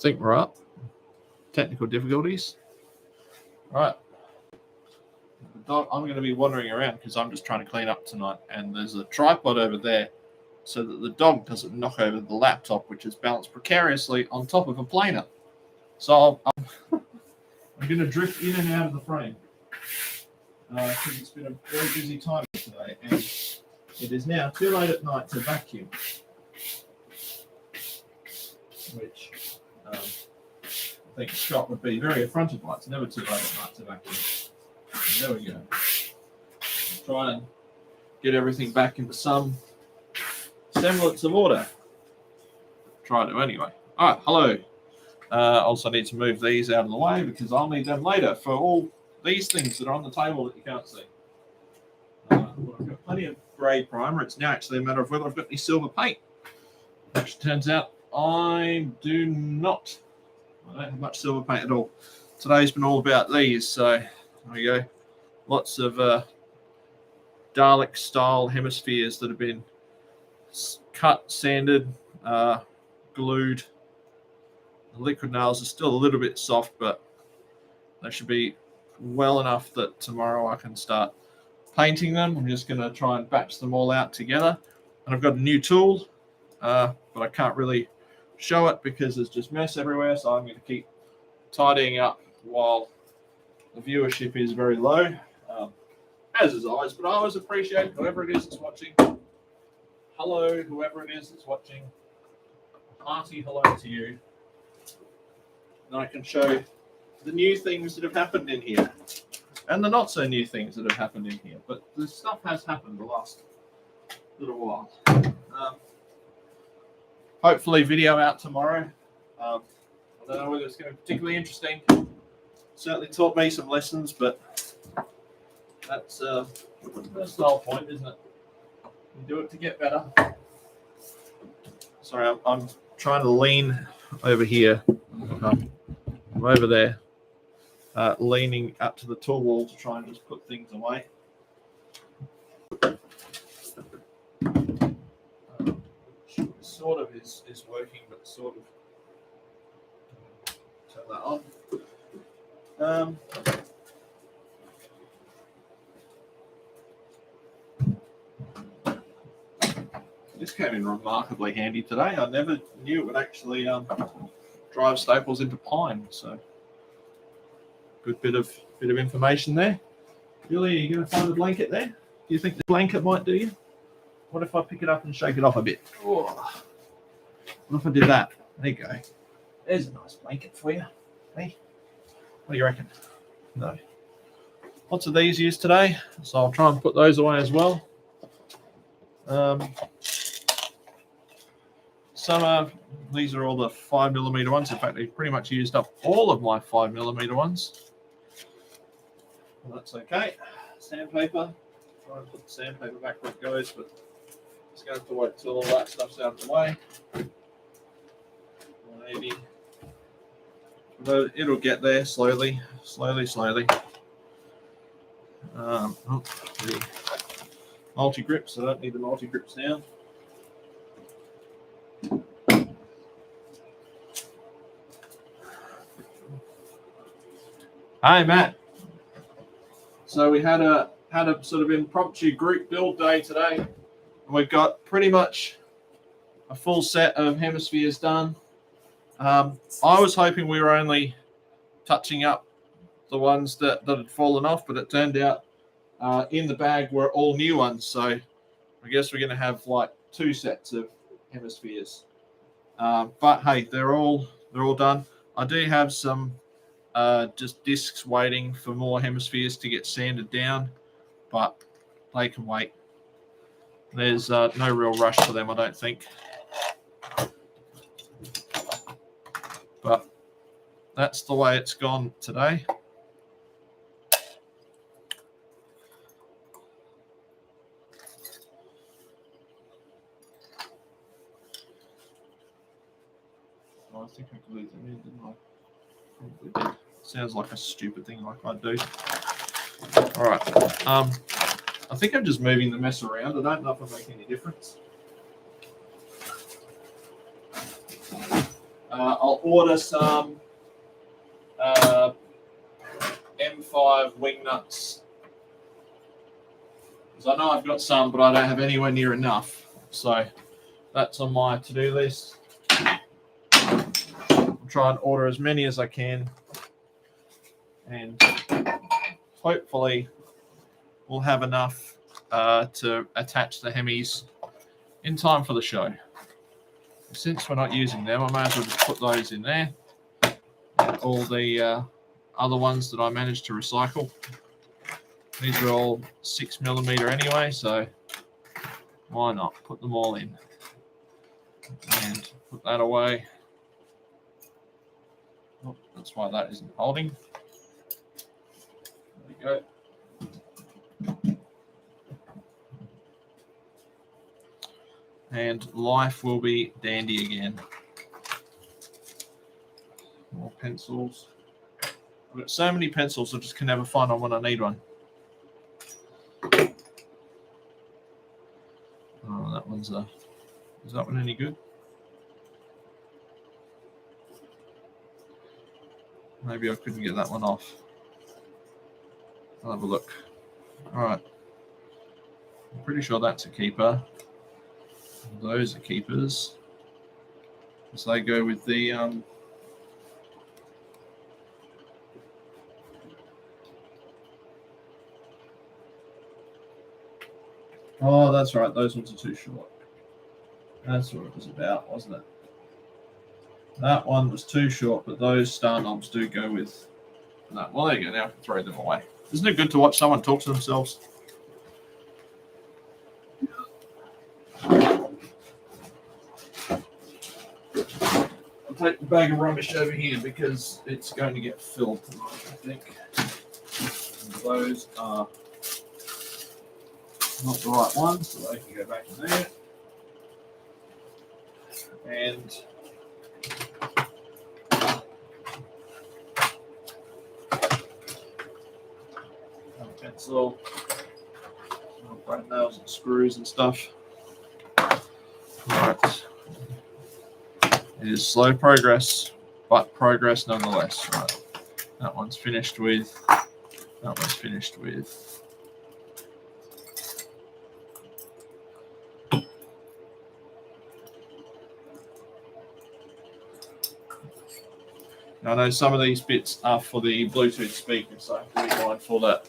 think we're up. Technical difficulties. Right. I'm going to be wandering around because I'm just trying to clean up tonight. And there's a tripod over there so that the dog doesn't knock over the laptop, which is balanced precariously on top of a planer. So I'm going to drift in and out of the frame. Because it's been a very busy time today. And it is now too late at night to vacuum. Which I think Scott would be very affronted by. It's never too late at night to vacuum. And there we go. Try and get everything back into some semblance of order. Try to anyway. All right, hello. Also need to move these out of the way because I'll need them later for all these things that are on the table that you can't see. Well, I've got plenty of grey primer. It's now actually a matter of whether I've got any silver paint. Which turns out I do not. I don't have much silver paint at all. Today's been all about these, so there we go. Lots of Dalek style hemispheres that have been cut, sanded, glued. The liquid nails are still a little bit soft, but they should be well enough that tomorrow I can start painting them. I'm just going to try and batch them all out together. And I've got a new tool, but I can't really show it because there's just mess everywhere. So I'm going to keep tidying up while the viewership is very low, as is always. But I always appreciate whoever it is that's watching. Hello, whoever it is that's watching. Hearty hello to you. And I can show the new things that have happened in here and the not so new things that have happened in here. But the stuff has happened the last little while. Hopefully video out tomorrow. I don't know whether it's going to be particularly interesting. Certainly taught me some lessons, but that's the whole point, isn't it? You do it to get better. Sorry, I'm trying to lean over here. I'm over there, leaning up to the tool wall to try and just put things away. Sort of is working, but sort of turn that on. This came in remarkably handy today. I never knew it would actually drive staples into pine. So good bit of information there. Julie, are you going to find a blanket there? Do you think the blanket might do you? What if I pick it up and shake it off a bit? Oh. What if I did that? There you go. There's a nice blanket for you. Hey, what do you reckon? No. Lots of these used today, so I'll try and put those away as well. These are all the 5mm ones. In fact, they've pretty much used up all of my 5mm ones. Well, that's okay. Sandpaper. Try and put the sandpaper back where it goes, but just going to have to wait till all that stuff's out of the way. 180. But it'll get there slowly. The multi-grips. I don't need the multi-grips now. Hi, Matt. So we had a sort of impromptu group build day today, and we've got pretty much a full set of hemispheres done. I was hoping we were only touching up the ones that had fallen off, but it turned out in the bag were all new ones. So I guess we're going to have like 2 sets of hemispheres. But hey, they're all done. I do have some just discs waiting for more hemispheres to get sanded down, but they can wait. There's no real rush for them, I don't think. But that's the way it's gone today. I think I glued them in, didn't I? Probably did. Sounds like a stupid thing like I do. All right. I think I'm just moving the mess around. I don't know if I make any difference. I'll order some M5 wing nuts. Because I know I've got some, but I don't have anywhere near enough. So that's on my to-do list. I'll try and order as many as I can. And hopefully we'll have enough to attach the Hemis in time for the show. Since we're not using them, I may as well just put those in there. And all the other ones that I managed to recycle. These are all 6mm anyway, so why not put them all in and put that away. Oh, that's why that isn't holding. There we go. And life will be dandy again. More pencils. I've got so many pencils, I just can never find one when I need one. Oh, that one's is that one any good? Maybe I couldn't get that one off. I'll have a look. All right. I'm pretty sure that's a keeper. Those are keepers. So they go with the oh, that's right. Those ones are too short. That's what it was about, wasn't it? That one was too short, but those star knobs do go with that. Well, there you go. Now I can throw them away. Isn't it good to watch someone talk to themselves? I'll take the bag of rubbish over here because it's going to get filled tonight, I think. And those are not the right ones, so they can go back in there. And pencil, brand nails and screws and stuff. Right. It is slow progress, but progress nonetheless. Right. That one's finished with. That one's finished with. I know some of these bits are for the Bluetooth speaker, so I have to be mindful that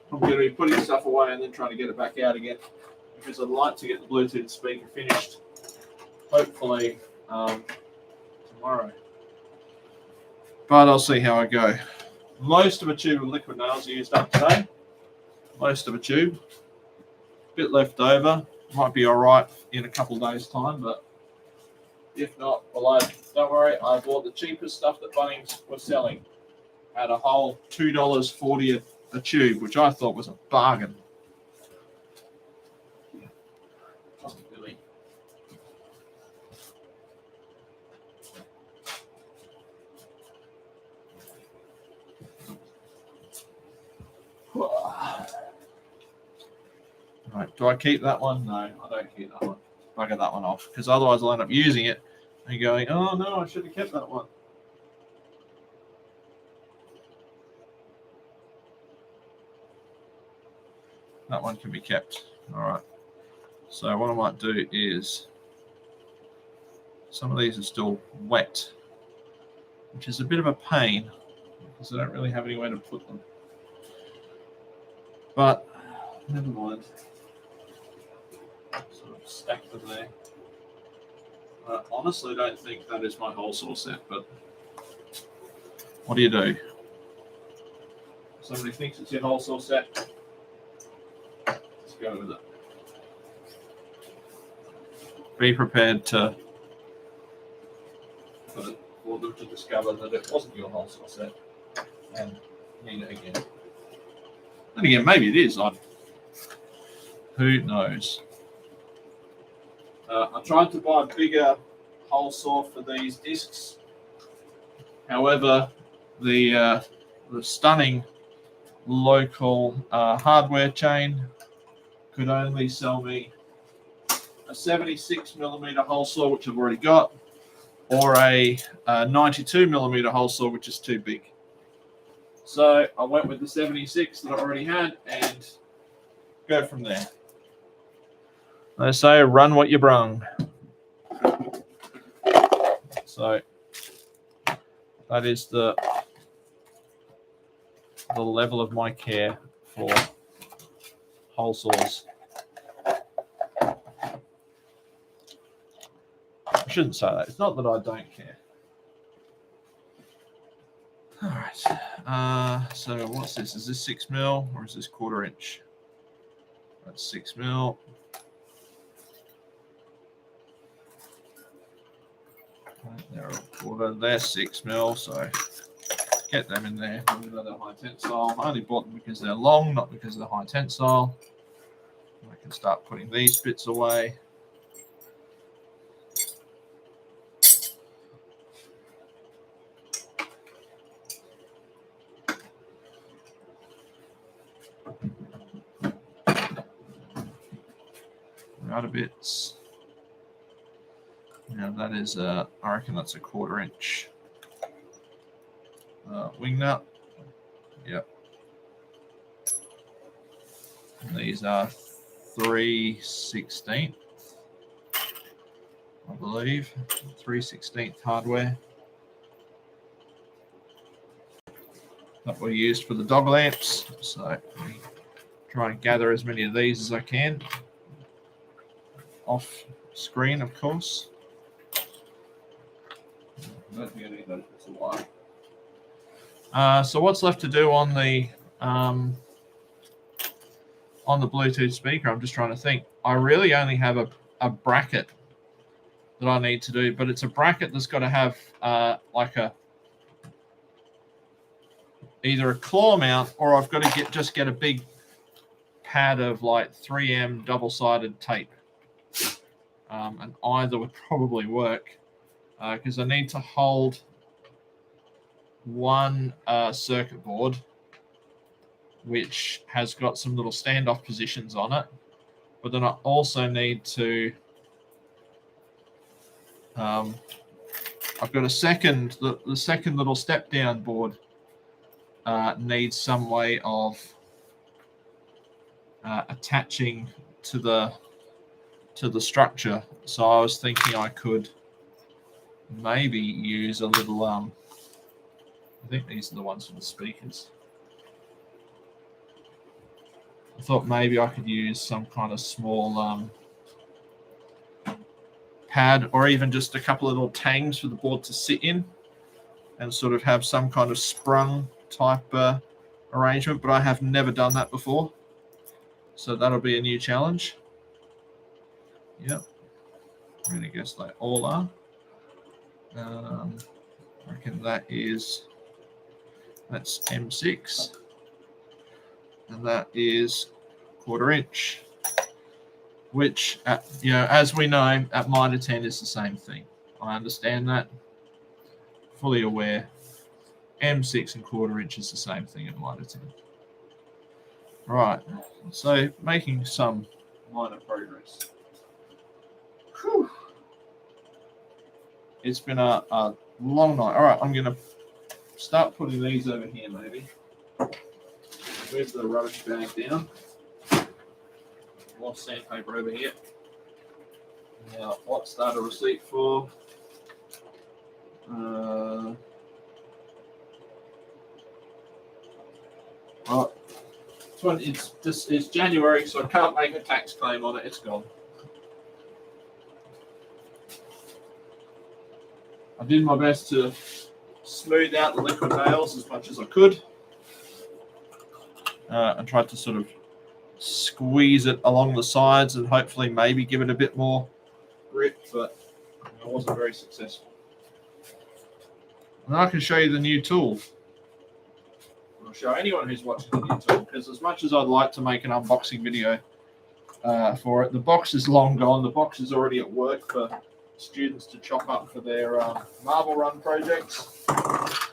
I'm going to be putting stuff away and then trying to get it back out again, because I'd like to get the Bluetooth speaker finished, hopefully tomorrow. But I'll see how I go. Most of a tube of liquid nails are used up today. Most of a tube. Bit left over. Might be all right in a couple of days' time, but if not, well, don't worry. I bought the cheapest stuff that Bunnings was selling at a whole $2.40 a tube, which I thought was a bargain. Really. Right, do I keep that one? No, I don't keep that one. Bugger that one off, because otherwise I'll end up using it and going, oh no, I should have kept that one. That one can be kept. All right. So what I might do is, some of these are still wet, which is a bit of a pain because I don't really have anywhere to put them. But never mind. Sort of stack them there. I honestly don't think that is my whole saw set, but what do you do? Somebody thinks it's your whole saw set. Let's go with it. Be prepared to for them to discover that it wasn't your whole saw set and need it again. And again, maybe it is. Who knows? I tried to buy a bigger hole saw for these discs. However, the stunning local hardware chain could only sell me a 76mm hole saw, which I've already got, or a 92mm hole saw, which is too big. So I went with the 76 that I already had and go from there. They say run what you brung. So that is the level of my care for hole saws. I shouldn't say that. It's not that I don't care. All right. So what's this? Is this 6mm or is this 1/4 inch? That's 6mm. They're 1/4. They're 6mm. So get them in there. Even though they're high tensile. I only bought them because they're long, not because they're high tensile. I can start putting these bits away. Outer bits. Now that is, I reckon that's a 1/4 inch wing nut. Yep. And these are 3/16, I believe. 3/16 hardware. That we used for the dog lamps. So we try and gather as many of these as I can. Off screen, of course. I don't think I need those bits of wire. So what's left to do on the Bluetooth speaker? I'm just trying to think. I really only have a bracket that I need to do, but it's a bracket that's got to have like either a claw mount, or I've got to just get a big pad of like 3M double-sided tape. And either would probably work because I need to hold one circuit board which has got some little standoff positions on it, but then I also need to I've got a second, the second little step down board needs some way of attaching to the structure. So I was thinking I could maybe use a little I think these are the ones for the speakers. I thought maybe I could use some kind of small pad, or even just a couple of little tangs for the board to sit in and sort of have some kind of sprung type arrangement, but I have never done that before. So that'll be a new challenge. Yep. I'm going to guess they all are. I reckon that's M6. And that is 1/4 inch, which, as we know, at Mitre 10 is the same thing. I understand that. Fully aware. M6 and 1/4 inch is the same thing at Mitre 10. Right. So making some minor progress. Whew. It's been a long night. All right, I'm going to start putting these over here, maybe. Move the rubbish bag down. More sandpaper over here. Now, what's that a receipt for? It's January, so I can't make a tax claim on it. It's gone. I did my best to smooth out the liquid nails as much as I could, and tried to sort of squeeze it along the sides and hopefully maybe give it a bit more grip, but I wasn't very successful. And I can show you the new tool. I'll show anyone who's watching the new tool, because as much as I'd like to make an unboxing video for it, the box is long gone. The box is already at work for students to chop up for their marble run projects,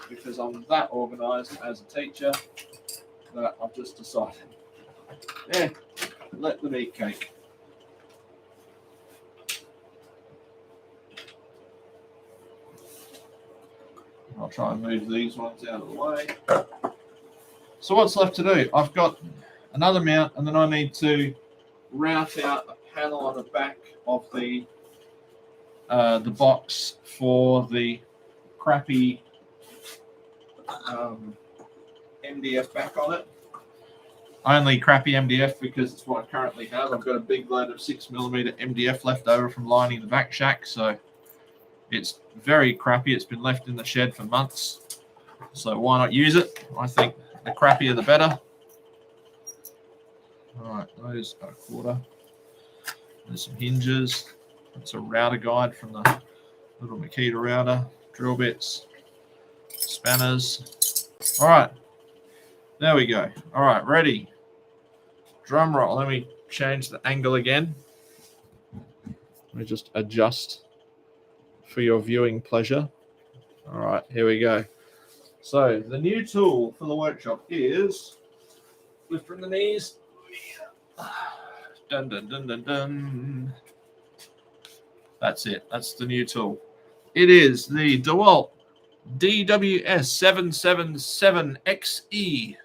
because I'm that organised as a teacher that I've just decided, let them eat cake. I'll try and move these ones out of the way. So what's left to do? I've got another mount, and then I need to route out a panel on the back of the box for the crappy MDF back on it. Only crappy MDF because it's what I currently have. I've got a big load of 6mm MDF left over from lining the back shack, so it's very crappy. It's been left in the shed for months, so why not use it? I think the crappier the better. All right, those are a quarter. There's some hinges. That's a router guide from the little Makita router. Drill bits, spanners. All right, there we go. All right, ready. Drum roll. Let me change the angle again. Let me just adjust for your viewing pleasure. All right, here we go. So the new tool for the workshop is lift from the knees. Dun, dun, dun, dun, dun. That's it. That's the new tool. It is the DeWalt DWS777XE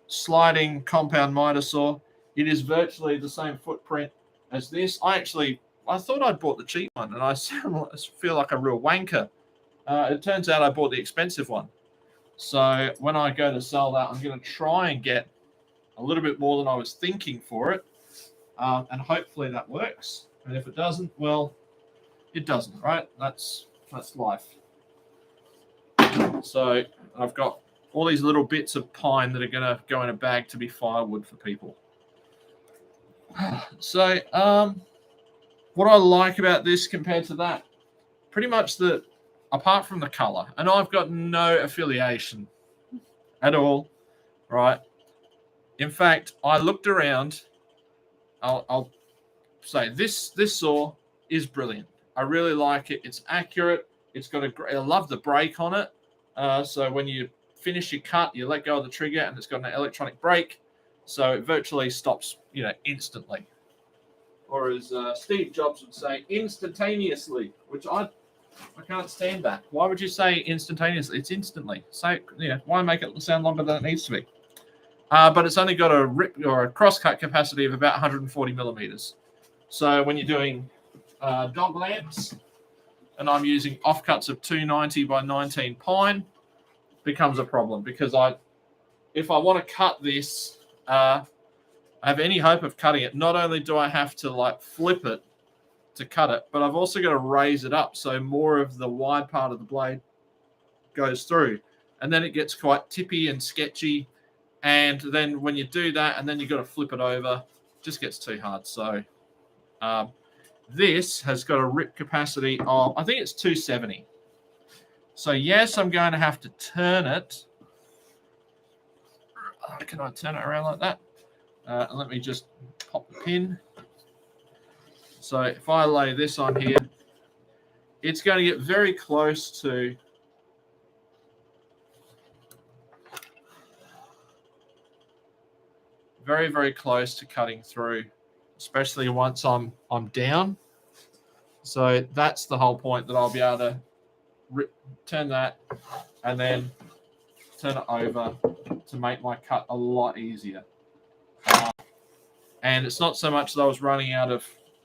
sliding compound miter saw. It is virtually the same footprint as this. I thought I'd bought the cheap one, and I feel like a real wanker. It turns out I bought the expensive one. So when I go to sell that, I'm going to try and get a little bit more than I was thinking for it, and hopefully that works. And if it doesn't, well, it doesn't, right? That's life. So I've got all these little bits of pine that are going to go in a bag to be firewood for people. So what I like about this compared to that, pretty much that apart from the color, and I've got no affiliation at all, right? In fact, I looked around. I'll say this saw is brilliant. I really like it. It's accurate. It's got I love the brake on it. So when you finish your cut, you let go of the trigger, and it's got an electronic brake, so it virtually stops, instantly. Or as Steve Jobs would say, instantaneously, which I can't stand that. Why would you say instantaneously? It's instantly. Say, why make it sound longer than it needs to be? But it's only got a rip or a crosscut capacity of about 140 millimeters. So when you're doing dog lamps, and I'm using offcuts of 290 by 19 pine, becomes a problem because if I want to cut this, I have any hope of cutting it. Not only do I have to flip it to cut it, but I've also got to raise it up so more of the wide part of the blade goes through, and then it gets quite tippy and sketchy. And then when you do that, and then you've got to flip it over, it just gets too hard. So this has got a rip capacity of, I think it's 270. So yes, I'm going to have to turn it. Can I turn it around like that? Let me just pop the pin. So if I lay this on here, it's going to get very close to very, very close to cutting through, especially once I'm down. So that's the whole point, that I'll be able to turn that and then turn it over to make my cut a lot easier. And it's not so much that I was running out of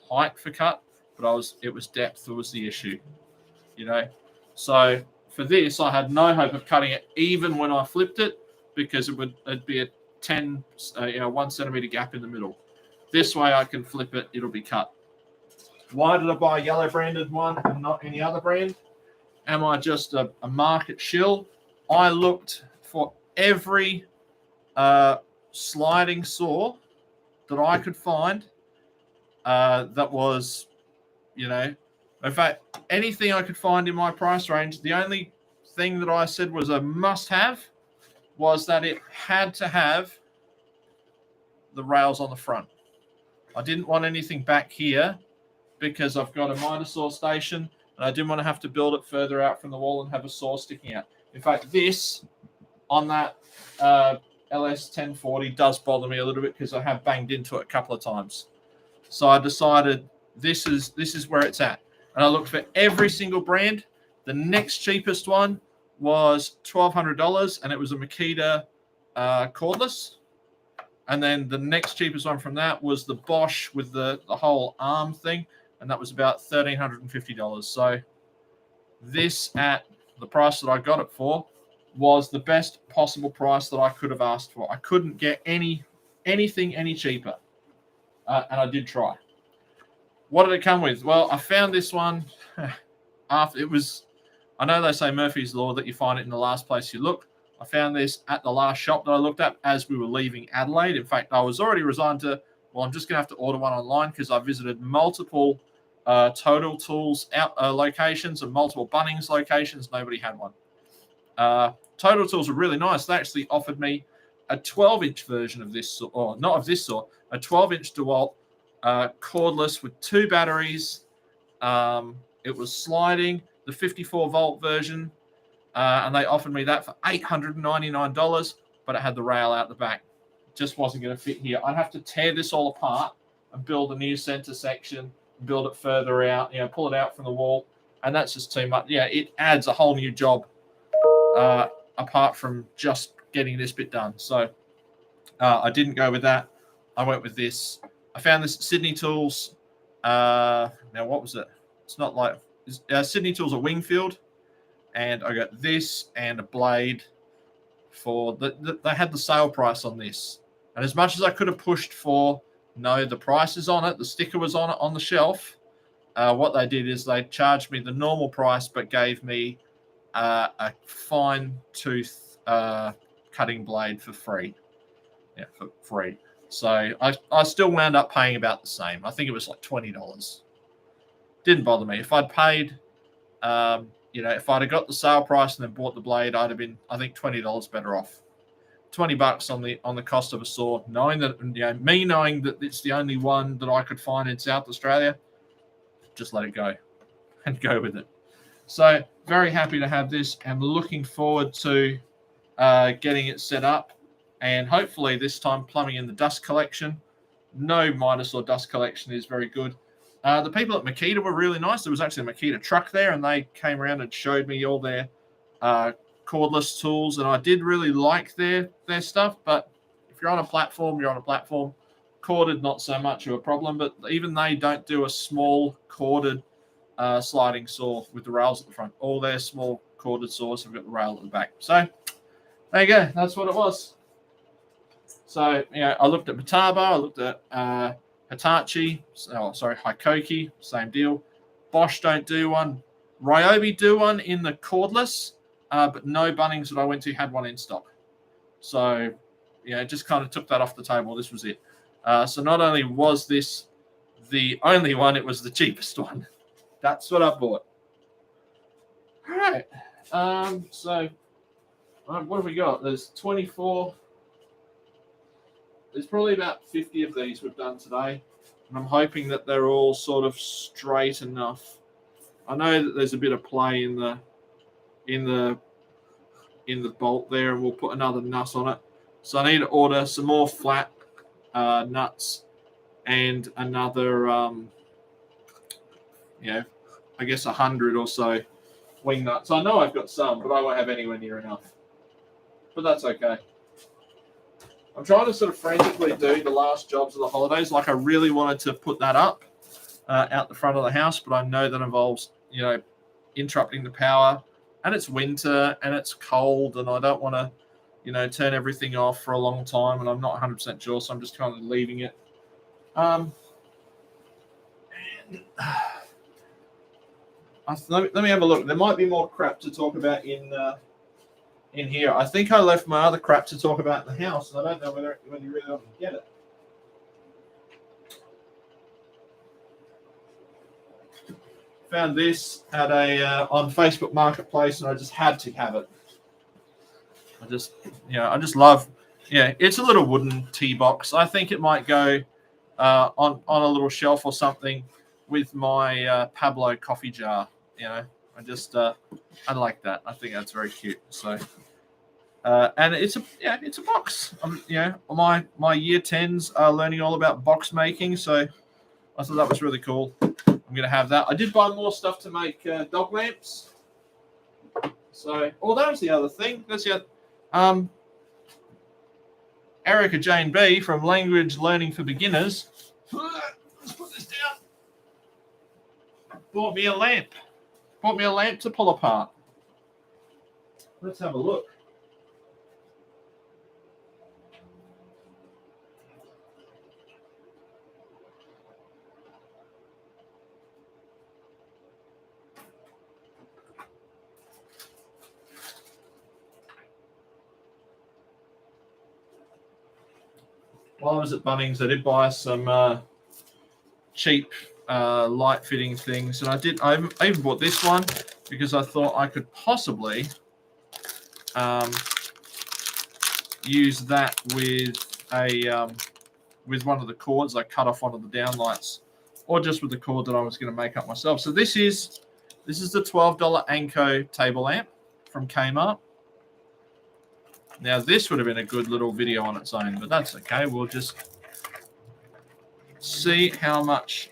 height for cut, but it was depth that was the issue, So for this, I had no hope of cutting it even when I flipped it, because it'd be a 1 centimeter gap in the middle. This way I can flip it, it'll be cut. Why did I buy a yellow branded one and not any other brand? Am I just a market shill? I looked for every sliding saw that I could find that was, in fact, anything I could find in my price range. The only thing that I said was a must-have was that it had to have the rails on the front. I didn't want anything back here because I've got a miter saw station, and I didn't want to have to build it further out from the wall and have a saw sticking out. In fact, this on that LS 1040 does bother me a little bit because I have banged into it a couple of times. So I decided this is where it's at. And I looked for every single brand. The next cheapest one was $1,200, and it was a Makita cordless. And then the next cheapest one from that was the Bosch with the whole arm thing, and that was about $1,350. So this, at the price that I got it for, was the best possible price that I could have asked for. I couldn't get anything any cheaper, and I did try. What did it come with? Well, I found this one after it was. I know they say Murphy's Law that you find it in the last place you look. I found this at the last shop that I looked at as we were leaving Adelaide. In fact, I was already resigned to, well, I'm just going to have to order one online because I visited multiple Total Tools locations and multiple Bunnings locations. Nobody had one. Total Tools were really nice. They actually offered me a 12-inch version of this, or not of this sort, a 12-inch DeWalt cordless with 2 batteries. It was sliding, the 54-volt version. And they offered me that for $899, but it had the rail out the back. It just wasn't going to fit here. I'd have to tear this all apart and build a new center section, build it further out, pull it out from the wall, and that's just too much. Yeah, it adds a whole new job apart from just getting this bit done. So I didn't go with that. I went with this. I found this at Sydney Tools. Now, what was it? It's not like Sydney Tools at Wingfield. And I got this and a blade for they had the sale price on this. And as much as I could have pushed for, no, the price is on it, the sticker was on it on the shelf, what they did is they charged me the normal price but gave me a fine tooth cutting blade for free. Yeah, for free. So I still wound up paying about the same. I think it was like $20. Didn't bother me. If I'd paid... if I'd have got the sale price and then bought the blade, I'd have been, I think, $20 better off. $20 on the cost of a saw. Knowing that, knowing that it's the only one that I could find in South Australia, just let it go and go with it. So very happy to have this, and looking forward to getting it set up, and hopefully this time plumbing in the dust collection. No Midas or dust collection is very good. The people at Makita were really nice. There was actually a Makita truck there, and they came around and showed me all their cordless tools, and I did really like their stuff. But if you're on a platform, you're on a platform. Corded, not so much of a problem, but even they don't do a small corded sliding saw with the rails at the front. All their small corded saws have got the rail at the back. So there you go. That's what it was. So, I looked at Metaba. I looked at... Hitachi, Hikoki, same deal. Bosch don't do one. Ryobi do one in the cordless, but no Bunnings that I went to had one in stock. So, just kind of took that off the table. This was it. So not only was this the only one, it was the cheapest one. That's what I bought. All right. So what have we got? There's 24... There's probably about 50 of these we've done today, and I'm hoping that they're all sort of straight enough. I know that there's a bit of play in the bolt there, and we'll put another nut on it. So I need to order some more flat nuts and another, I guess 100 or so wing nuts. I know I've got some, but I won't have anywhere near enough. But that's okay. I'm trying to sort of frantically do the last jobs of the holidays. Like I really wanted to put that up out the front of the house, but I know that involves, interrupting the power, and it's winter and it's cold, and I don't want to, turn everything off for a long time, and I'm not 100% sure, so I'm just kind of leaving it. Let me have a look. There might be more crap to talk about in here. I think I left my other crap to talk about in the house, and I don't know whether you really want to get it. Found this at on Facebook Marketplace, and I just had to have it. I just love. It's a little wooden tea box. I think it might go on a little shelf or something with my Pablo coffee jar. I like that. I think that's very cute. So. And it's a box. My year 10s are learning all about box making, so I thought that was really cool. I'm going to have that. I did buy more stuff to make dog lamps. So, oh, that was the other thing. That's the Erica Jane B from Language Learning for Beginners. Let's put this down. Bought me a lamp. Bought me a lamp to pull apart. Let's have a look. While I was at Bunnings, I did buy some cheap light fitting things, and I even bought this one because I thought I could possibly use that with a with one of the cords. I cut off one of the downlights, or just with the cord that I was going to make up myself. So this is the $12 Anko table lamp from Kmart. Now this would have been a good little video on its own, but that's okay. We'll just see how much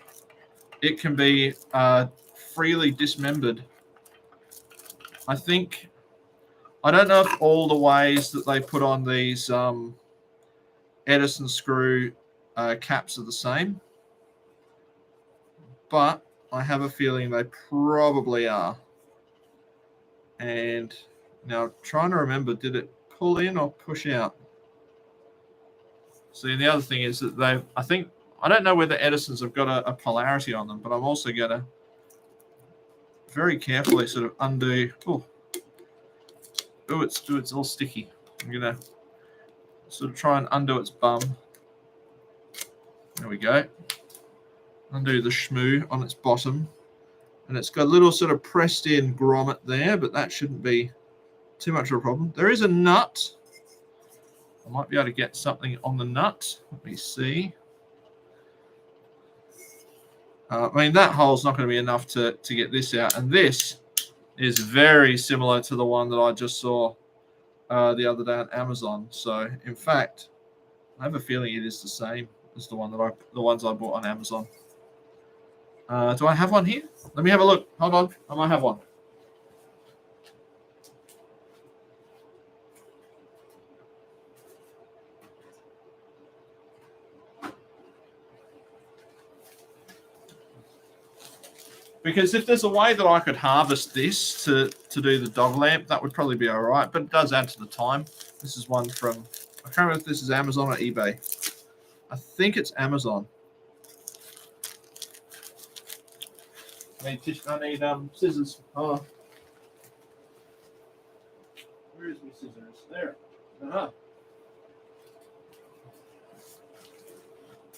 it can be freely dismembered. I don't know if all the ways that they put on these Edison screw caps are the same, but I have a feeling they probably are. And now I'm trying to remember, did it pull in or push out? See, the other thing is that I don't know whether Edisons have got a polarity on them, but I'm also going to very carefully sort of undo. It's all sticky. I'm going to sort of try and undo its bum. There we go. Undo the shmoo on its bottom. And it's got a little sort of pressed in grommet there, but that shouldn't be too much of a problem. There is a nut. I might be able to get something on the nut. Let me see. I mean, that hole's not going to be enough to get this out. And this is very similar to the one that I just saw the other day on Amazon. So, in fact, I have a feeling it is the same as the ones I bought on Amazon. Do I have one here? Let me have a look. Hold on. I might have one. Because if there's a way that I could harvest this to do the dog lamp, that would probably be all right. But it does add to the time. This is one from, I can't remember if this is Amazon or eBay. I think it's Amazon. I need scissors. Oh. Where is my scissors? There. Uh-huh.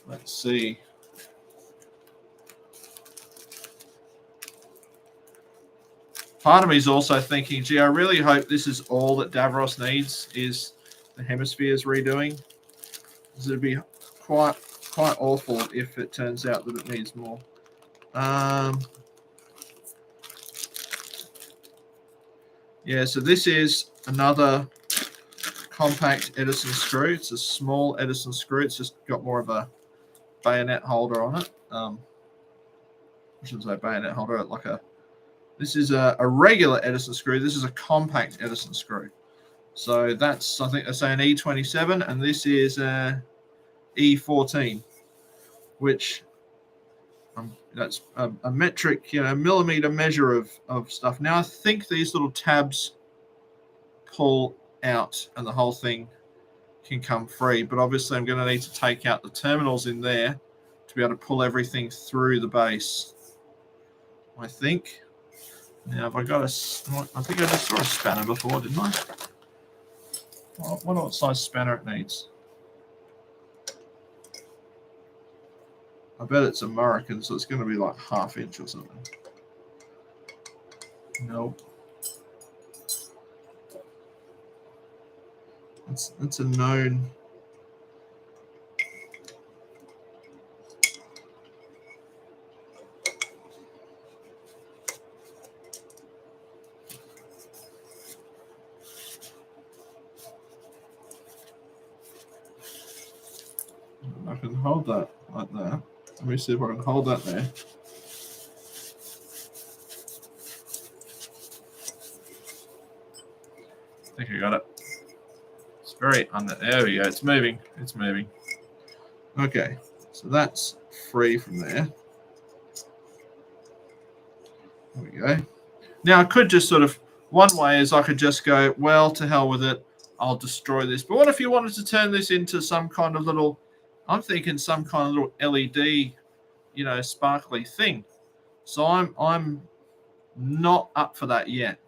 Let's see. Part of me is also thinking, gee, I really hope this is all that Davros needs is the hemispheres redoing. Because it'd be quite awful if it turns out that it needs more. Yeah, so this is another compact Edison screw. It's a small Edison screw. It's just got more of a bayonet holder on it. I shouldn't say bayonet holder, this is a regular Edison screw. This is a compact Edison screw. So that's, I think they say an E27, and this is a E14, which that's a metric, millimeter measure of stuff. Now I think these little tabs pull out and the whole thing can come free, but obviously I'm going to need to take out the terminals in there to be able to pull everything through the base, I think. Now, have I got I think I just saw a spanner before, didn't I? I wonder what size spanner it needs. I bet it's American, so it's going to be like 1/2 inch or something. Nope. That's a known. I can hold that like that. Let me see if I can hold that there. I think I got it. It's very under. There we go. It's moving. It's moving. Okay, so that's free from there. There we go. Now I could just sort of, one way is I could just go, well, to hell with it. I'll destroy this. But what if you wanted to turn this into some kind of little, I'm thinking some kind of little LED, sparkly thing. So I'm not up for that yet.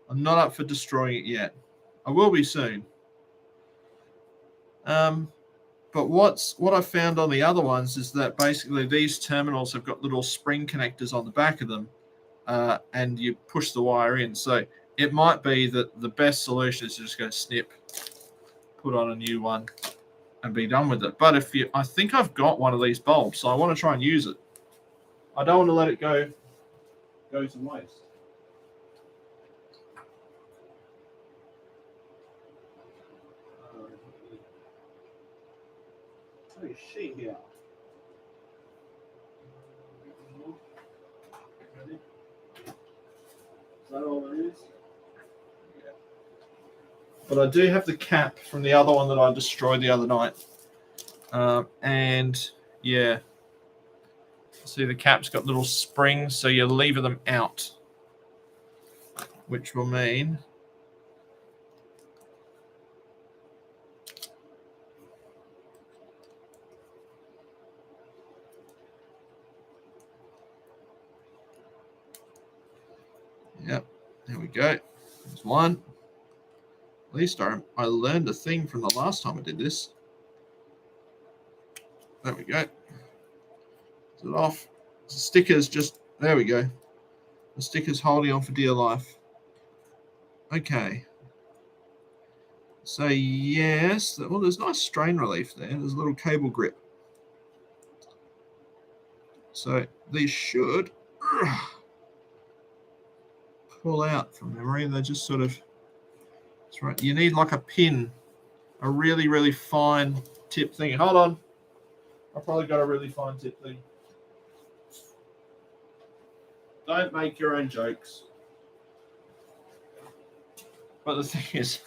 I'm not up for destroying it yet. I will be soon. But what I found on the other ones is that basically these terminals have got little spring connectors on the back of them, and you push the wire in. So it might be that the best solution is to just go snip, put on a new one, and be done with it. But I think I've got one of these bulbs, so I want to try and use it. I don't want to let it go to waste. What is she here? Is that all there is? Yeah. But I do have the cap from the other one that I destroyed the other night. And yeah, see the cap's got little springs, so you lever them out, which will mean yep, there we go. There's one. At least I learned a thing from the last time I did this. There we go. Is it off? The sticker's just, there we go. The sticker's holding on for dear life. Okay. So yes, well, there's nice strain relief there. There's a little cable grip. So these should pull out from memory. They're just sort of, that's right. You need like a pin, a really, really fine tip thing. Hold on. I've probably got a really fine tip thing. Don't make your own jokes. But the thing is,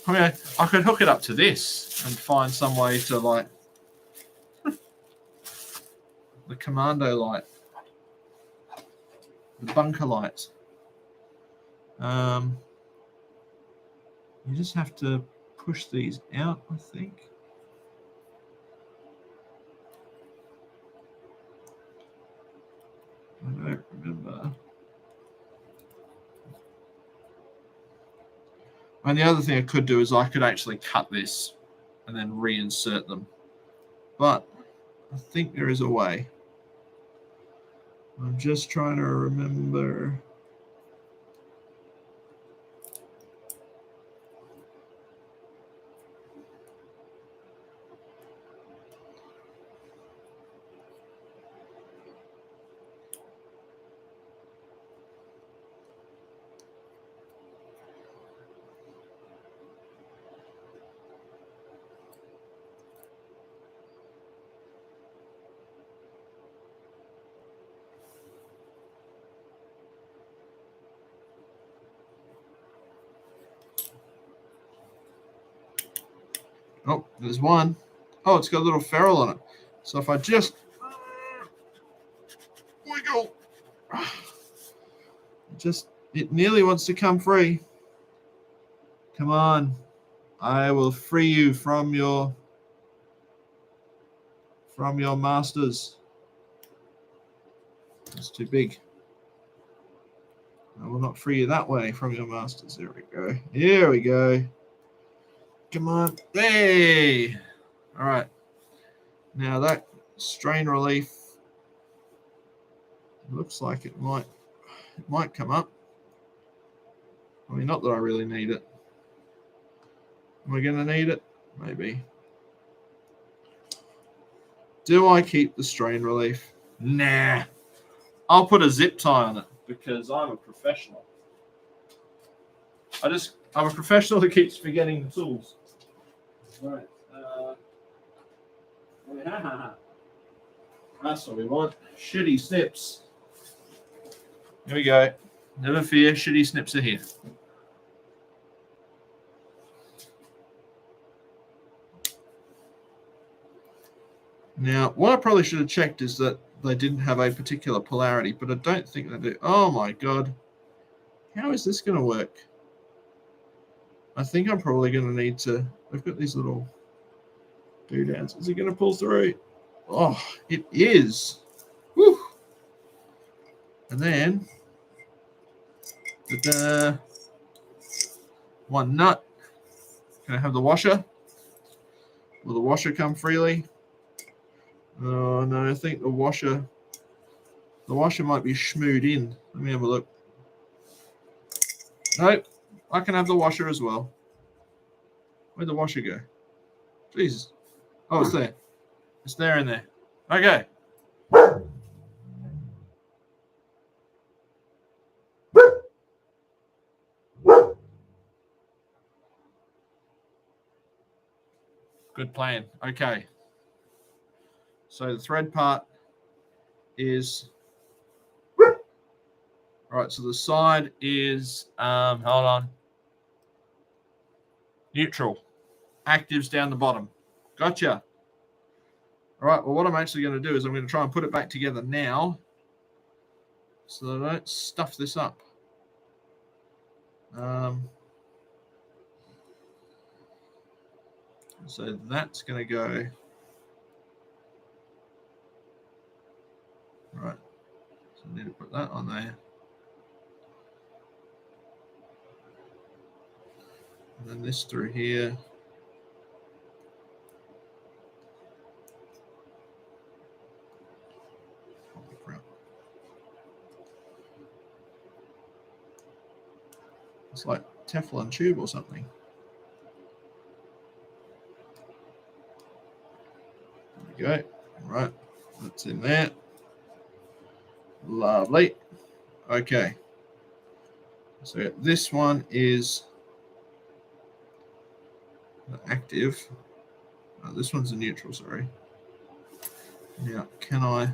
I mean, I could hook it up to this and find some way to like the commando light, the bunker light. You just have to push these out, I think. I don't remember. And the other thing I could do is I could actually cut this and then reinsert them. But I think there is a way. I'm just trying to remember. Oh, there's one. Oh, it's got a little ferrule on it. So if I just wiggle, it nearly wants to come free. Come on. I will free you from your masters. It's too big. I will not free you that way from your masters. There we go. Here we go. Come on. Hey. All right. Now that strain relief looks like it might come up. I mean, not that I really need it. Am I going to need it? Maybe. Do I keep the strain relief? Nah. I'll put a zip tie on it because I'm a professional. I'm a professional who keeps forgetting the tools. All right. That's what we want. Shitty snips. Here we go. Never fear, shitty snips are here. Now, what I probably should have checked is that they didn't have a particular polarity, but I don't think they do. Oh my God. How is this going to work? I think I'm probably going to need to, I've got these little doodads. Is it going to pull through? Oh, it is. Woo. And then, one nut. Can I have the washer? Will the washer come freely? Oh no, I think the washer might be schmooed in. Let me have a look. Nope, I can have the washer as well. Where'd the washer go? Jesus. Oh, it's there. It's there in there. Okay. Good plan. Okay. So the thread part is all right. So the side is hold on. Neutral. Actives down the bottom. Gotcha. All right. Well, what I'm actually going to do is I'm going to try and put it back together now, so that I don't stuff this up. So that's going to go. Right. So I need to put that on there. And then this through here. Holy crap. It's like Teflon tube or something. There we go. Right. That's in there. Lovely. Okay. So this one is active. Oh, this one's a neutral, sorry. Now, can I...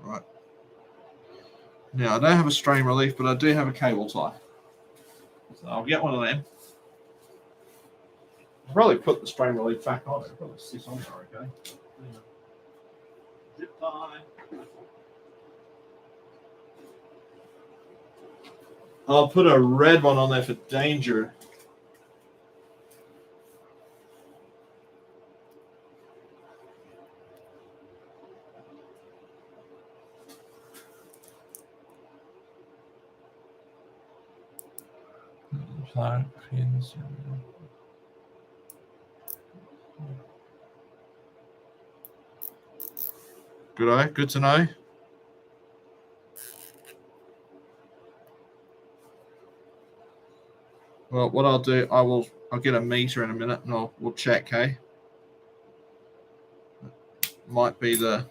Right. Now, I don't have a strain relief, but I do have a cable tie. So I'll get one of them. I'll probably put the strain relief back on. It'll probably sit on there, okay? Zip tie. I'll put a red one on there for danger. Plug pins. Good to know. Well, what I'll do, I'll get a meter in a minute and we'll check, hey? Might be the...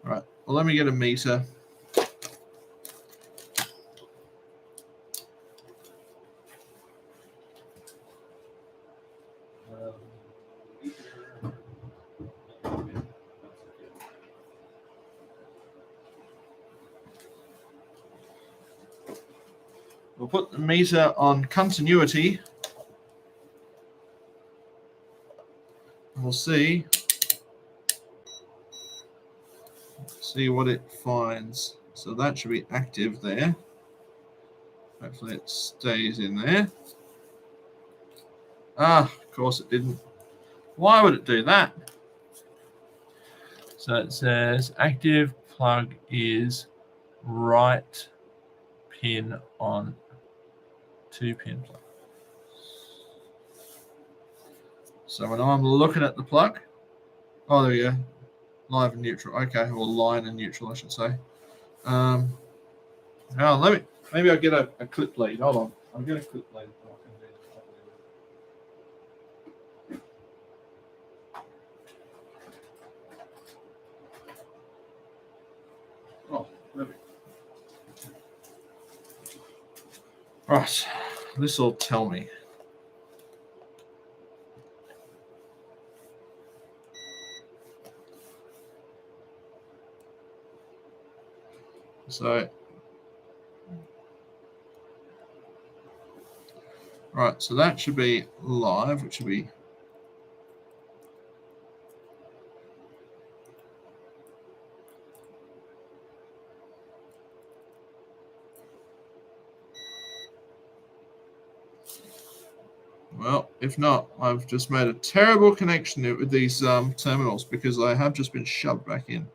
All right, well, let me get a meter. We'll put the meter on continuity. We'll see what it finds. So that should be active there. Hopefully it stays in there. Ah, of course it didn't. Why would it do that? So it says active plug is right pin on 2-pin plug. So when I'm looking at the plug, oh, there we go. Live and neutral. Okay, or line and neutral, I should say. Now let Maybe I'll get a clip lead. Hold on. I'll get a clip lead. Oh, perfect. Right. This will tell me. So, right, so that should be live, which should be well, if not, I've just made a terrible connection with these terminals because I have just been shoved back in.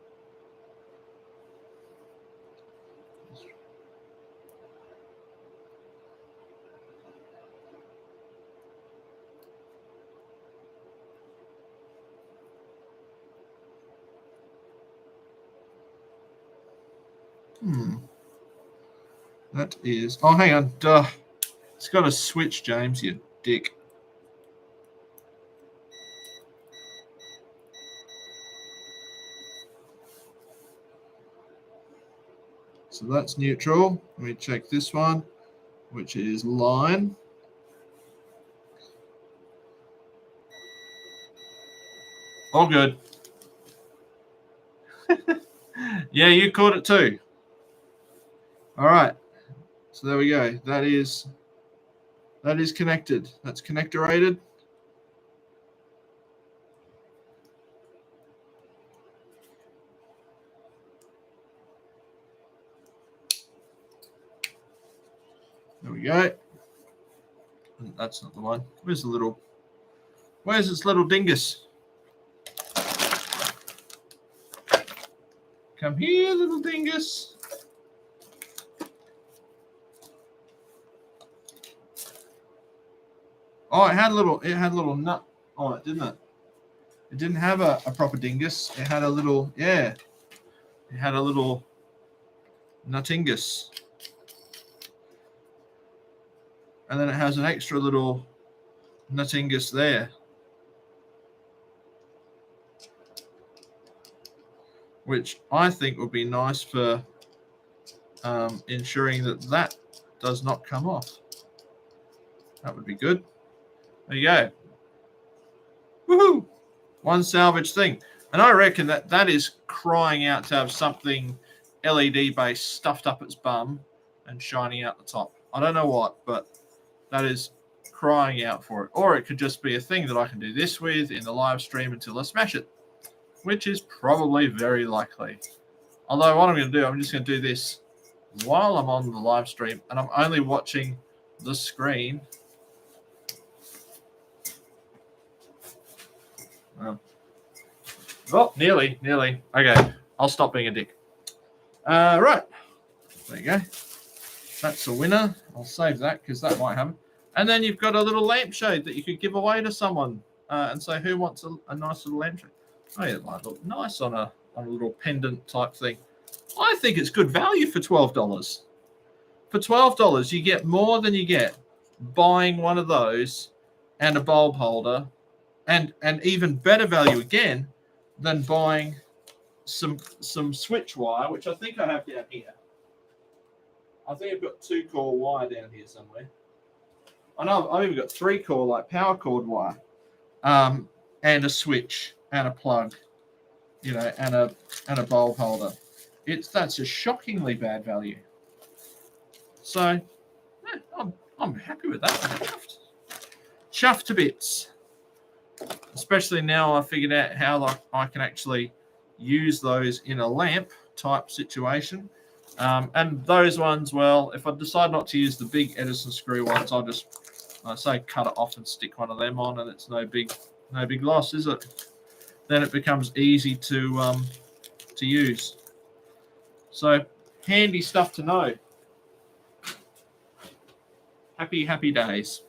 That is. Oh, hang on. Duh. It's got a switch, James, you dick. So that's neutral. Let me check this one, which is line. All good. Yeah, you caught it too. All right. So there we go. That is connected. That's connectorated. There we go. That's not the one. Where's this little dingus? Come here, little dingus. Oh, it had a little nut on it, didn't it? It didn't have a proper dingus. It had a little, yeah. It had a little nuttingus. And then it has an extra little nuttingus there, which I think would be nice for ensuring that does not come off. That would be good. There you go. Woohoo! One salvage thing. And I reckon that is crying out to have something LED based stuffed up its bum and shining out the top. I don't know what, but that is crying out for it. Or it could just be a thing that I can do this with in the live stream until I smash it, which is probably very likely. Although what I'm going to do, I'm just going to do this while I'm on the live stream and I'm only watching the screen. Oh, nearly. Okay, I'll stop being a dick. Right. There you go. That's a winner. I'll save that because that might happen. And then you've got a little lampshade that you could give away to someone and say, who wants a nice little lampshade? Oh, yeah, it might look nice on a little pendant type thing. I think it's good value for $12. For $12, you get more than you get buying one of those and a bulb holder, and even better value again than buying some switch wire, which I think I have down here. I think I've got 2-core wire down here somewhere. I know I've even got 3-core like power cord wire, and a switch and a plug, you know, and a bulb holder. That's a shockingly bad value. So yeah, I'm happy with that. I'm chuffed to bits. Especially now I figured out how I can actually use those in a lamp type situation. And those ones, well, if I decide not to use the big Edison screw ones, I'll just, I say, cut it off and stick one of them on, and it's no big loss, is it? Then it becomes easy to use. So handy stuff to know. Happy days.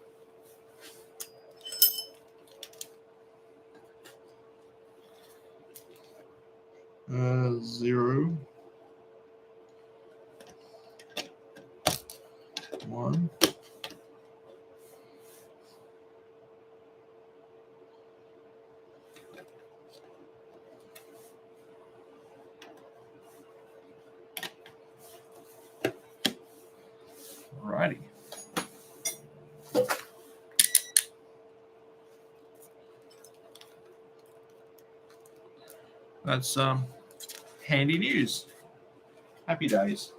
Zero. That's handy news. Happy days.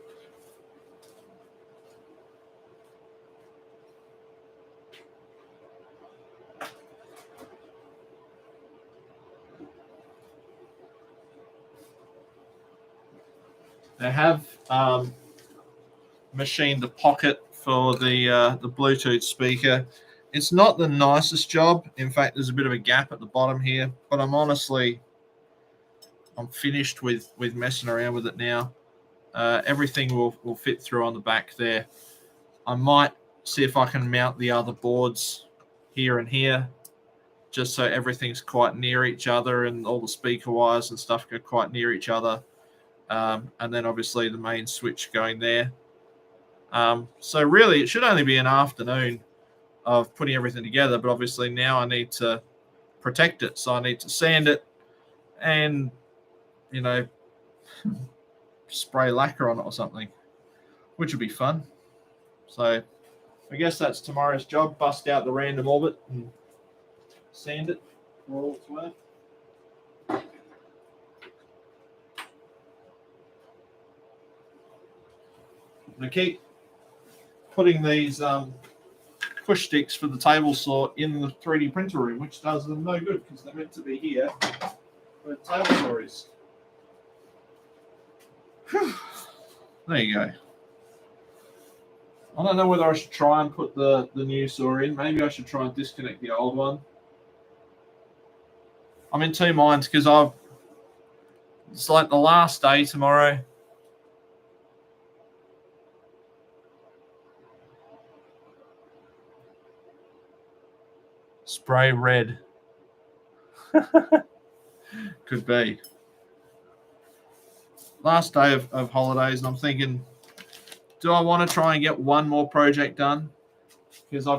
They have machined the pocket for the Bluetooth speaker. It's not the nicest job. In fact, there's a bit of a gap at the bottom here, but I'm finished with messing around with it now. Everything will fit through on the back there. I might see if I can mount the other boards here and here, just so everything's quite near each other and all the speaker wires and stuff go quite near each other. And then obviously the main switch going there. So really, it should only be an afternoon of putting everything together, but obviously now I need to protect it. So I need to sand it and, spray lacquer on it or something, which would be fun. So I guess that's tomorrow's job, bust out the random orbit and sand it for all it's worth. I keep putting these push sticks for the table saw in the 3D printer room, which does them no good because they're meant to be here where the table saw is. Whew. There you go. I don't know whether I should try and put the new saw in. Maybe I should try and disconnect the old one. I'm in two minds because it's like the last day tomorrow. Spray red. Could be. Last day of holidays, and I'm thinking, do I want to try and get one more project done? Because I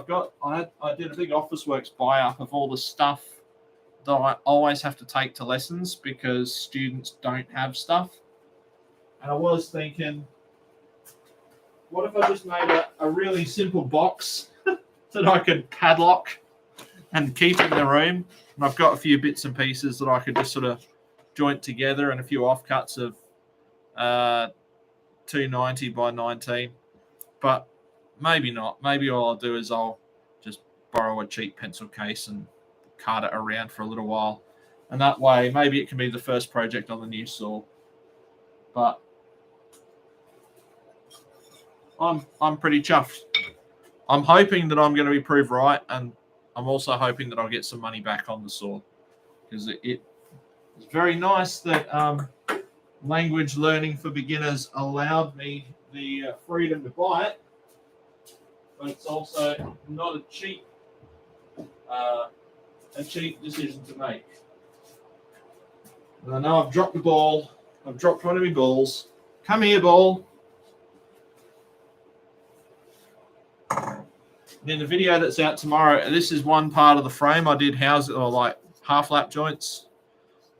did a big Officeworks buy-up of all the stuff that I always have to take to lessons because students don't have stuff. And I was thinking, what if I just made a really simple box that I could padlock and keep in the room? And I've got a few bits and pieces that I could just sort of joint together and a few offcuts of 290 by 19. But maybe not. Maybe all I'll do is I'll just borrow a cheap pencil case and cart it around for a little while. And that way, maybe it can be the first project on the new saw. But I'm pretty chuffed. I'm hoping that I'm going to be proved right, and I'm also hoping that I'll get some money back on the saw because it's very nice that Language Learning for Beginners allowed me the freedom to buy it, but it's also not a cheap decision to make. And I know I've dropped the ball. I've dropped one of my balls. Come here, ball. And in the video that's out tomorrow, this is one part of the frame. I did like half lap joints.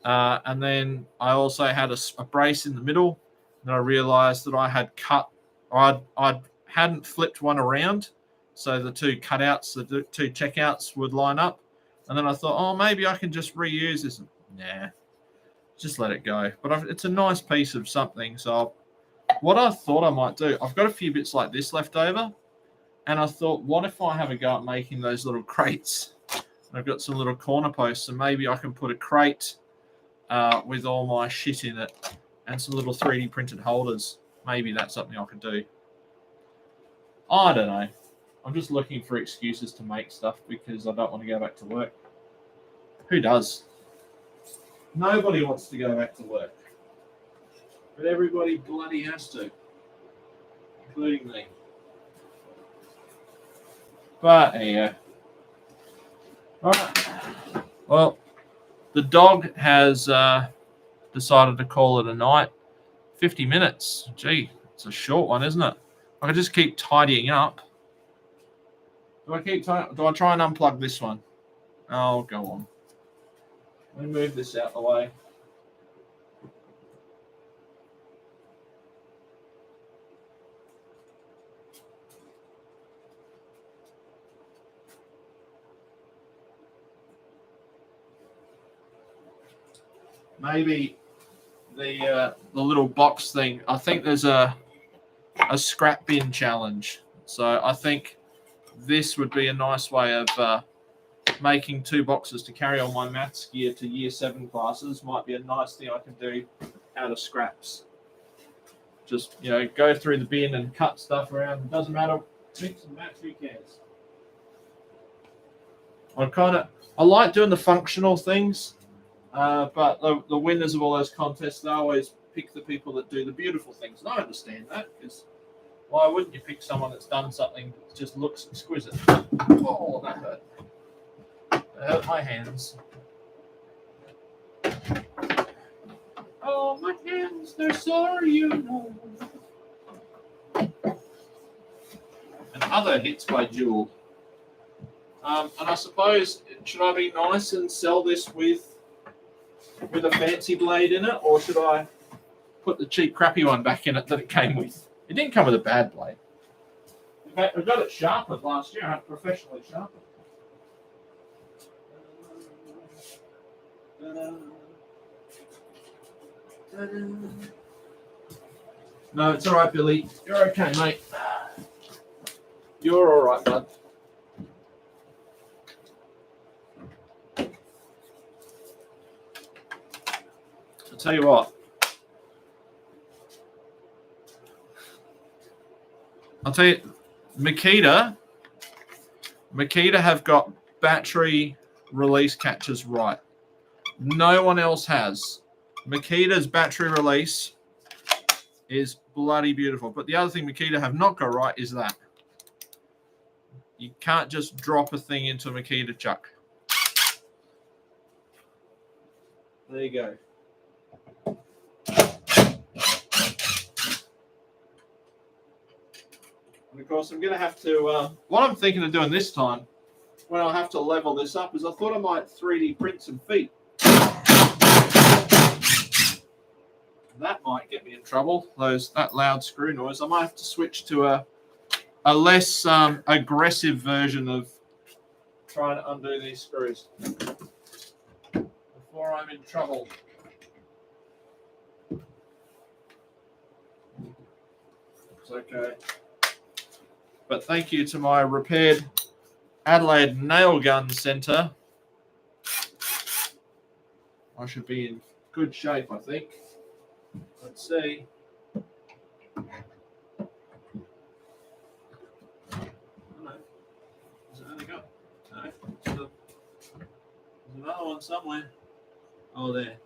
And then I also had a brace in the middle. And I realized that I had cut, or I hadn't flipped one around. So the two cutouts, the two checkouts would line up. And then I thought, oh, maybe I can just reuse this. Nah, just let it go. But it's a nice piece of something. So what I thought I might do, I've got a few bits like this left over. And I thought, what if I have a go at making those little crates? I've got some little corner posts, and maybe I can put a crate with all my shit in it and some little 3D printed holders. Maybe that's something I could do. I don't know. I'm just looking for excuses to make stuff because I don't want to go back to work. Who does? Nobody wants to go back to work. But everybody bloody has to, including me. But yeah. All right. Well, the dog has decided to call it a night. 50 minutes. Gee, it's a short one, isn't it? I could just keep tidying up. Do I try and unplug this one? Oh, go on. Let me move this out the way. maybe the little box thing. I think there's a scrap bin challenge. So I think this would be a nice way of making 2 boxes to carry on my maths gear to year 7 classes. Might be a nice thing I can do out of scraps. Just, go through the bin and cut stuff around. It doesn't matter. Mix and match, who cares? I like doing the functional things, but the winners of all those contests, they always pick the people that do the beautiful things. And I understand that, because why wouldn't you pick someone that's done something that just looks exquisite? Oh, that hurt. That hurt my hands. Oh, my hands, they're sore, And other hits by Jewel. And I suppose, should I be nice and sell this with a fancy blade in it, or should I put the cheap, crappy one back in it that it came with? It didn't come with a bad blade. In fact, I got it sharpened last year. I had it professionally sharpened. No, it's all right, Billy. You're okay, mate. You're all right, bud. I'll tell you what. Makita have got battery release catches right. No one else has. Makita's battery release is bloody beautiful. But the other thing Makita have not got right is that. You can't just drop a thing into a Makita chuck. There you go. And of course, I'm going to have to, what I'm thinking of doing this time, when I'll have to level this up, is I thought I might 3D print some feet. That might get me in trouble, that loud screw noise. I might have to switch to a less aggressive version of trying to undo these screws before I'm in trouble. It's okay. But thank you to my repaired Adelaide Nail Gun Centre. I should be in good shape, I think. Let's see. No. Is it only got? No. There's another one somewhere. Oh, there.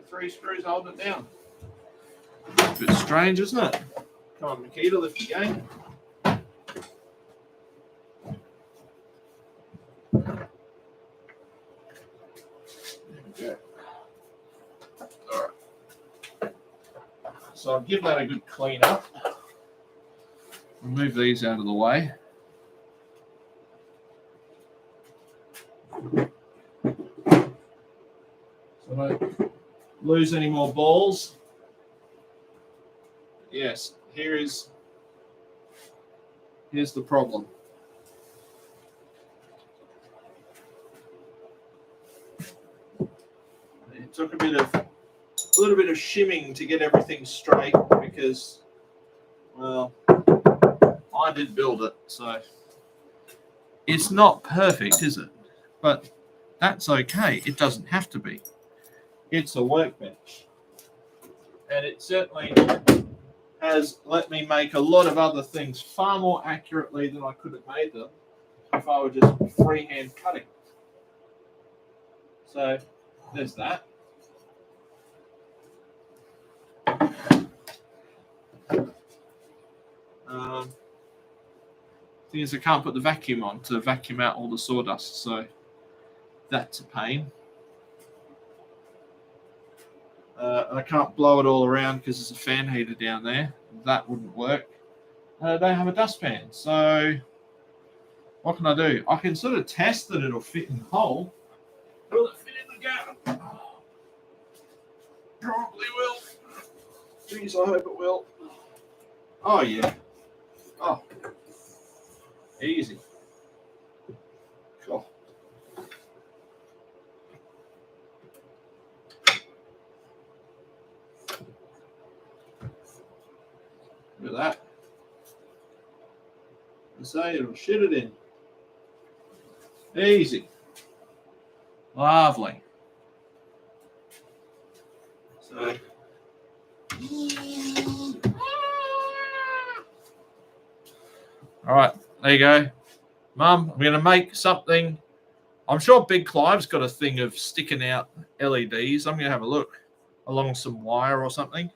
Three screws holding it down. A bit strange, isn't it? Come on, Makita, lift the game. There we go. All right. So I'll give that a good clean up. Move these out of the way. So don't lose any more balls. Yes, here's the problem. It took a little bit of shimming to get everything straight because, well, I did build it, so it's not perfect, is it? But that's okay. It doesn't have to be. It's a workbench. And it certainly has let me make a lot of other things far more accurately than I could have made them if I were just freehand cutting. So there's that. Thing is, I can't put the vacuum on to vacuum out all the sawdust, so that's a pain. I can't blow it all around because there's a fan heater down there. That wouldn't work. I don't have a dustpan, so what can I do? I can sort of test that it'll fit in the hole. Jeez, I hope it will. Oh, yeah. Oh. Easy. Cool. Look at that. I say it'll shit it in. Easy. Lovely. So. All right, there you go. Mum, I'm going to make something. I'm sure Big Clive's got a thing of sticking out LEDs. I'm going to have a look along some wire or something.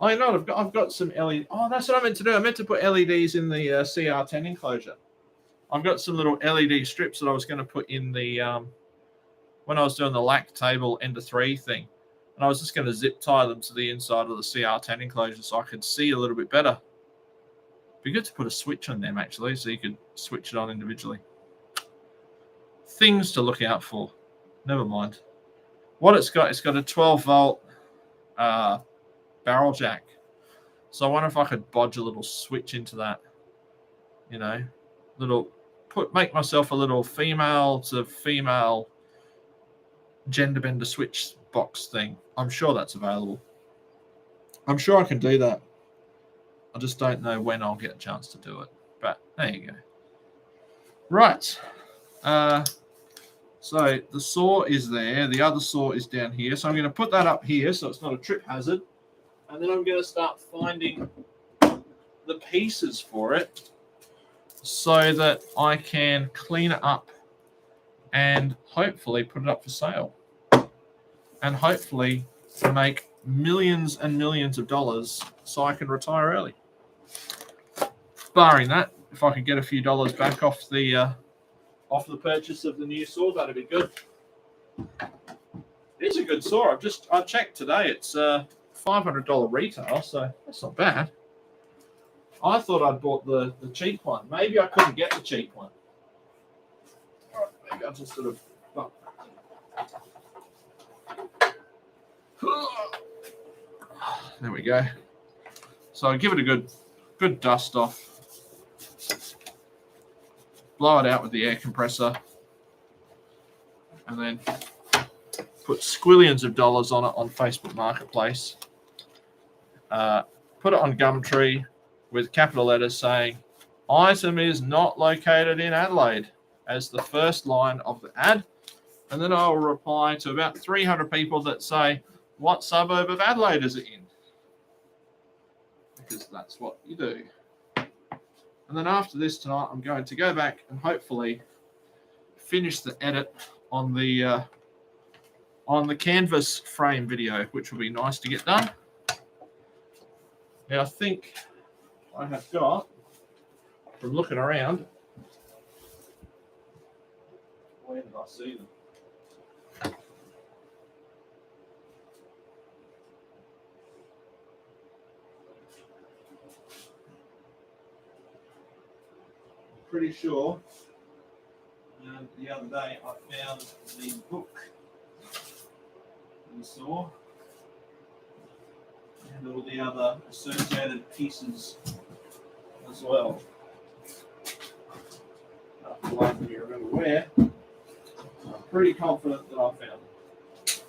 Oh, you know what? I've got some LED. Oh, that's what I meant to do. I meant to put LEDs in the CR10 enclosure. I've got some little LED strips that I was going to put in the when I was doing the LAC table end of 3 thing. And I was just going to zip tie them to the inside of the CR10 enclosure so I could see a little bit better. Be good to put a switch on them, actually, so you could switch it on individually. Things to look out for. Never mind. What it's got a 12-volt barrel jack. So I wonder if I could bodge a little switch into that. You know, make myself a little female to female gender bender switch box thing. I'm sure that's available. I'm sure I can do that. I just don't know when I'll get a chance to do it. But there you go. Right. So the saw is there. The other saw is down here. So I'm going to put that up here so it's not a trip hazard. And then I'm going to start finding the pieces for it so that I can clean it up and hopefully put it up for sale. And hopefully make millions and millions of dollars so I can retire early. Barring that, if I could get a few dollars back off the purchase of the new saw, that'd be good. It's a good saw. I checked today. It's $500 retail, so that's not bad. I thought I'd bought the cheap one. Maybe I couldn't get the cheap one. All right, maybe I'll just sort of. There we go. So I give it a good dust off. Blow it out with the air compressor. And then put squillions of dollars on it on Facebook Marketplace. Put it on Gumtree with capital letters saying, item is not located in Adelaide as the first line of the ad. And then I'll reply to about 300 people that say, what suburb of Adelaide is it in? Because that's what you do. And then after this tonight, I'm going to go back and hopefully finish the edit on the canvas frame video, which will be nice to get done. Now I think I have got, from looking around, where did I see them? Pretty sure the other day I found the book and the saw and all the other associated pieces as well. I can't remember where. I'm pretty confident that I found it.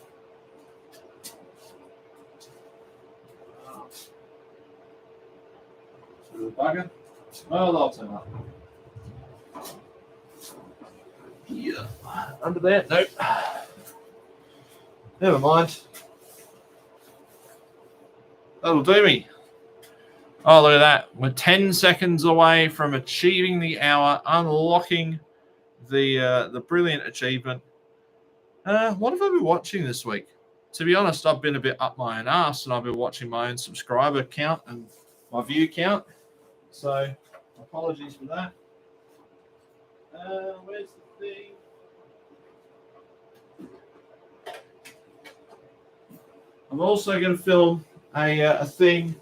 Bit of a bugger. Well, they'll turn up. Yeah, under there, nope. Never mind. That'll do me. Oh, look at that. We're 10 seconds away from achieving the hour, unlocking the brilliant achievement. What have I been watching this week? To be honest, I've been a bit up my own ass, and I've been watching my own subscriber count and my view count. So, apologies for that. Where's the thing? I'm also going to film a thing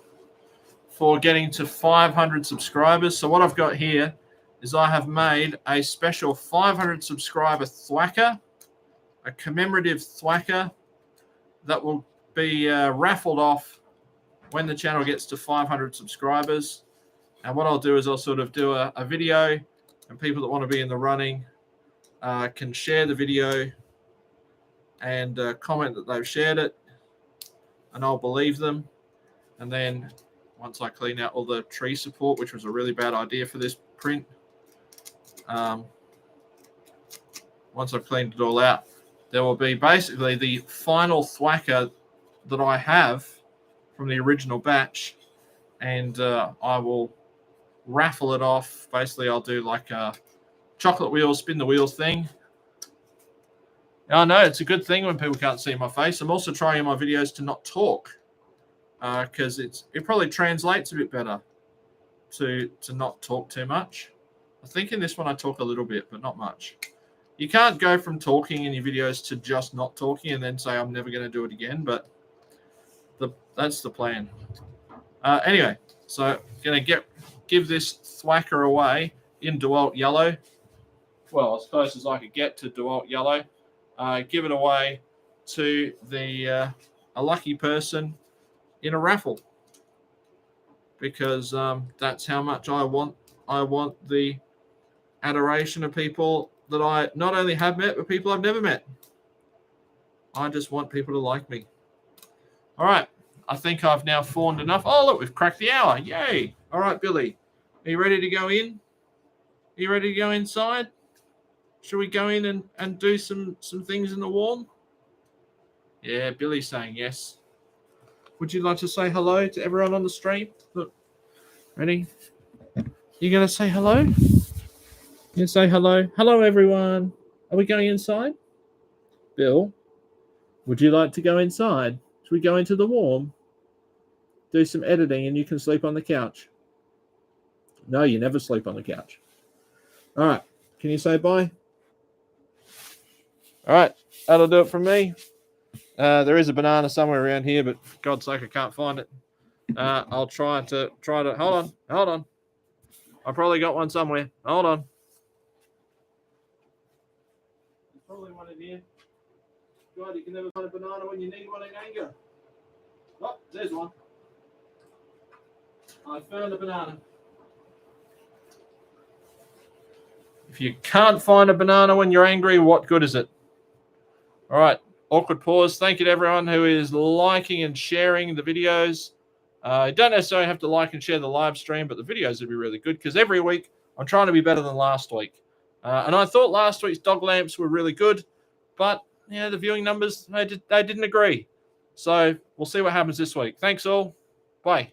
for getting to 500 subscribers. So what I've got here is I have made a special 500 subscriber thwacker, a commemorative thwacker that will be raffled off when the channel gets to 500 subscribers. And what I'll do is I'll sort of do a video, and people that want to be in the running can share the video and comment that they've shared it, and I'll believe them. And then once I clean out all the tree support, which was a really bad idea for this print, once I've cleaned it all out, there will be basically the final thwacker that I have from the original batch, and I will raffle it off. Basically, I'll do like a chocolate wheel, spin the wheels thing. I know it's a good thing when people can't see my face. I'm also trying in my videos to not talk because it probably translates a bit better to not talk too much. I think in this one I talk a little bit, but not much. You can't go from talking in your videos to just not talking and then say I'm never going to do it again, but that's the plan. Anyway, so going to give this thwacker away in DeWalt yellow. Well, as close as I could get to DeWalt yellow. Give it away to a lucky person in a raffle, because that's how much I want the adoration of people that I not only have met, but people I've never met. I just want people to like me. All right. I think I've now fawned enough. Oh, look, we've cracked the hour. Yay. All right, Billy. Are you ready to go in? Are you ready to go inside? Should we go in and do some things in the warm? Yeah, Billy's saying yes. Would you like to say hello to everyone on the stream? Look, ready? You going to say hello? You say hello? Hello, everyone. Are we going inside? Bill, would you like to go inside? Should we go into the warm? Do some editing and you can sleep on the couch. No, you never sleep on the couch. All right. Can you say bye? All right. That'll do it from me. There is a banana somewhere around here, but for God's sake, I can't find it. I'll try to hold on. I probably got one somewhere. Hold on. There's probably one in here. God, you can never find a banana when you need one in anger. Oh, there's one. I found a banana. If you can't find a banana when you're angry, what good is it? All right. Awkward pause. Thank you to everyone who is liking and sharing the videos. You don't necessarily have to like and share the live stream, but the videos would be really good because every week I'm trying to be better than last week. And I thought last week's dog lamps were really good, but the viewing numbers, they didn't agree. So we'll see what happens this week. Thanks all. Bye.